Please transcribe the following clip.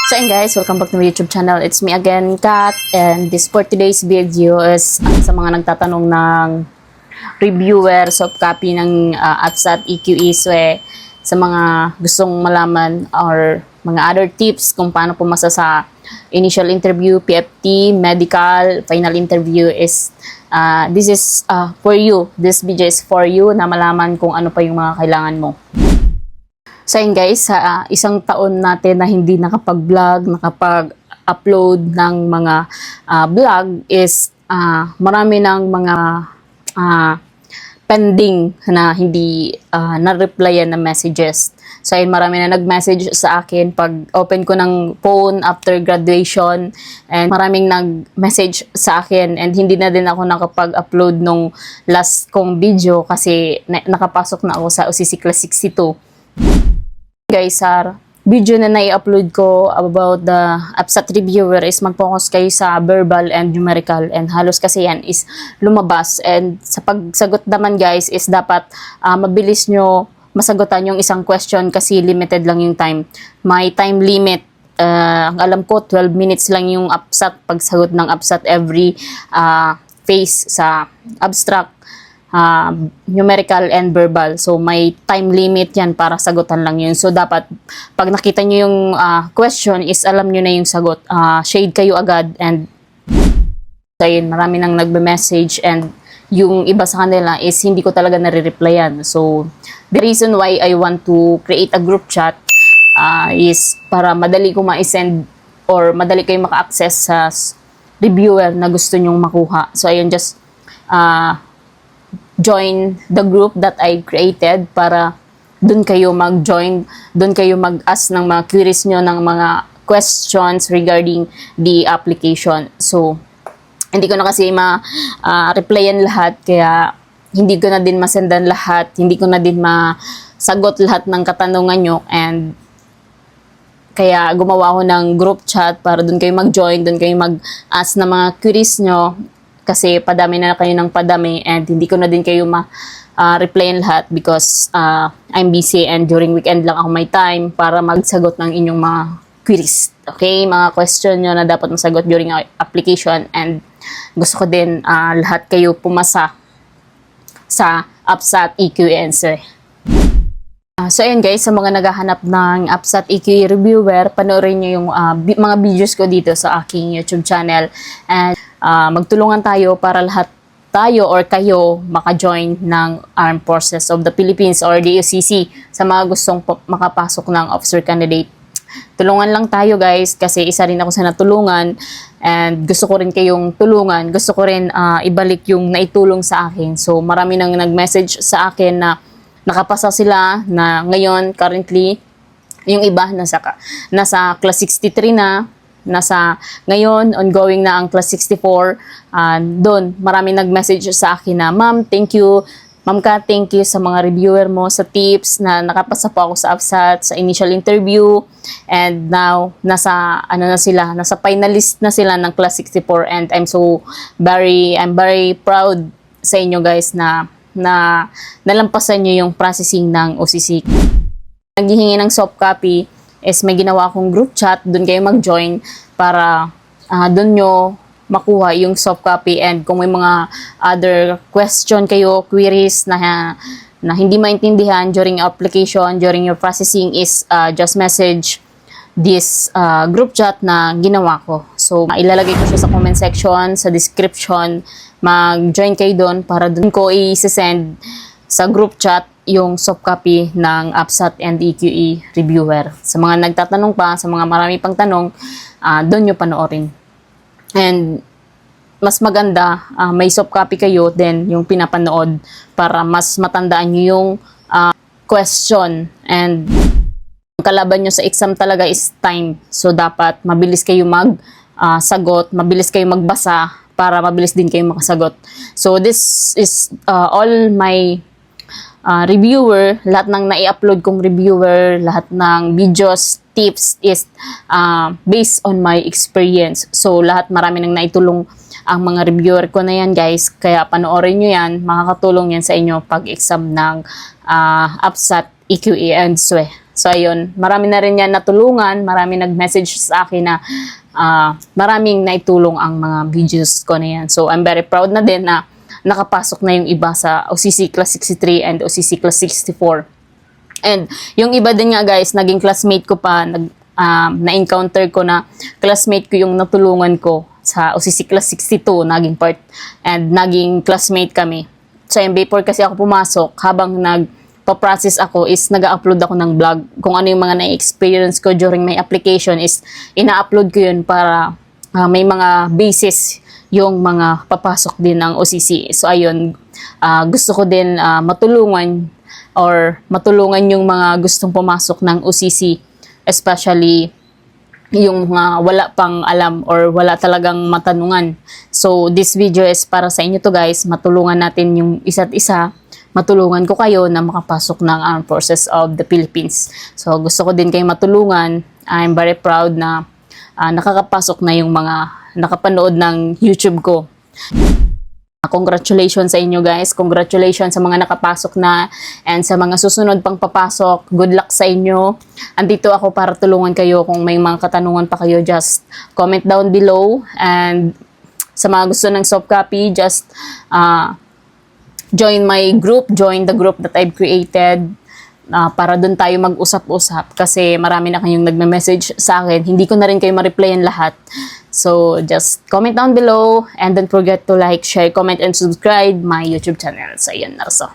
So ayun guys, welcome back to my YouTube channel. It's me again, Kat, and this for today's video is sa mga nagtatanong ng reviewer soft copy ng APSAT EQE SWE, sa mga gustong malaman or mga other tips kung paano pumasa sa initial interview, PFT, medical, final interview is this is for you. This video is for you na malaman kung ano pa yung mga kailangan mo. So yun guys, sa isang taon natin na hindi nakapag-vlog, nakapag-upload ng mga vlog is marami ng mga pending na hindi na-replyan na messages. So yun, marami na nag-message sa akin pag open ko ng phone after graduation, and maraming nag-message sa akin, and hindi na din ako nakapag-upload nung last kong video kasi nakapasok na ako sa OCC Class 62. Guys, video na nai-upload ko about the APSAT reviewer is mag-focus kayo sa verbal and numerical, and halos kasi yan is lumabas, and sa pagsagot naman guys is dapat mabilis nyo masagutan yung isang question kasi limited lang yung time. May time limit. Ang alam ko 12 minutes lang yung APSAT, pagsagot ng APSAT every phase sa abstract, numerical and verbal. So may time limit yan para sagutan lang yun. So dapat pag nakita nyo yung question is alam nyo na yung sagot. Shade kayo agad, and ayun, marami nang nagbe-message, and yung iba sa kanila is hindi ko talaga nare-replyan. So the reason why I want to create a group chat is para madali ko ma-send or madali kayo maka-access sa reviewer na gusto nyong makuha. So ayun, just join the group that I created para dun kayo mag-join, dun kayo mag-ask ng mga queries nyo, ng mga questions regarding the application. So, hindi ko na kasi ma-replyan lahat, kaya hindi ko na din masendan lahat, hindi ko na din masagot lahat ng katanungan nyo, and kaya gumawa ako ng group chat para dun kayo mag-join, dun kayo mag-ask ng mga queries nyo. Kasi padami na kayo ng padami, and hindi ko na din kayo ma-replyan lahat because I'm busy, and during weekend lang ako may time para magsagot ng inyong mga queries. Okay? Mga question nyo na dapat masagot during application, and gusto ko din lahat kayo pumasa sa APSAT EQE SWE. So ayun guys, sa mga naghahanap ng APSAT EQE reviewer, panoorin nyo yung mga videos ko dito sa aking YouTube channel, and magtulungan tayo para lahat tayo or kayo maka-join ng Armed Forces of the Philippines or DOCC sa mga gustong makapasok ng officer candidate. Tulungan lang tayo guys, kasi isa rin ako sa natulungan, and gusto ko rin kayong tulungan. Gusto ko rin ibalik yung naitulong sa akin. So marami nang nag-message sa akin na nakapasa sila na ngayon currently, yung iba nasa class 63 na, ngayon ongoing na ang class 64. Doon marami nag-message sa akin na, Ma'am, thank you. Ma'am Ka, thank you sa mga reviewer mo, sa tips na nakapasa po ako sa APSAT sa initial interview, and now nasa finalist na sila ng class 64, and I'm very proud sa inyo guys na nalampasan nyo yung processing ng OCC. Naghihingi ng soft copy is may ginawa akong group chat, doon kayo mag-join para doon nyo makuha yung soft copy, and kung may mga other question kayo, queries na hindi maintindihan during application, during your processing is just message this group chat na ginawa ko. So ilalagay ko siya sa comment section, sa description. Mag-join kayo doon para doon ko i-send sa group chat yung soft copy ng APSAT and EQE reviewer. Sa mga nagtatanong pa, sa mga marami pang tanong, doon nyo panoorin. And mas maganda, may soft copy kayo then yung pinapanood para mas matandaan nyo yung question. And ang kalaban nyo sa exam talaga is time. So dapat mabilis kayo sagot, mabilis kayo magbasa para mabilis din kayo makasagot. So this is all my reviewer, lahat ng nai-upload kong reviewer, lahat ng videos, tips is based on my experience. So lahat, marami nang naitulong ang mga reviewer ko na yan guys, kaya panoorin nyo yan, makakatulong yan sa inyo pag-exam ng APSAT, EQE and SWE. So, ayun, marami na rin yan natulungan, marami nag-message sa akin na maraming naitulong ang mga videos ko na yan. So, I'm very proud na din na nakapasok na yung iba sa OCC Class 63 and OCC Class 64. And yung iba din nga guys, naging classmate ko pa, na-encounter ko na classmate ko yung natulungan ko sa OCC Class 62, naging part, and naging classmate kami. So, before kasi ako pumasok, habang nagpa-process ako is nag-upload ako ng vlog. Kung ano yung mga na-experience ko during my application is ina-upload ko yun para may mga basis yung mga papasok din ng OCC. So, ayun, gusto ko din matulungan yung mga gustong pumasok ng OCC, especially yung mga wala pang alam or wala talagang matanungan. So, this video is para sa inyo to guys. Matulungan natin yung isa't isa. Matulungan ko kayo na makapasok ng Armed Forces of the Philippines. So, gusto ko din kayong matulungan. I'm very proud na nakakapasok na yung mga nakapanood ng YouTube ko. Congratulations sa inyo guys. Congratulations sa mga nakapasok na and sa mga susunod pang papasok. Good luck sa inyo. Andito ako para tulungan kayo. Kung may mga katanungan pa kayo, just comment down below. And sa mga gusto ng soft copy, just join my group. Join the group that I've created. Para doon tayo mag-usap-usap. Kasi marami na kayong nagme-message sa akin. Hindi ko na rin kayo ma-replyan lahat. So, just comment down below and don't forget to like, share, comment, and subscribe my YouTube channel. So, yun na. So,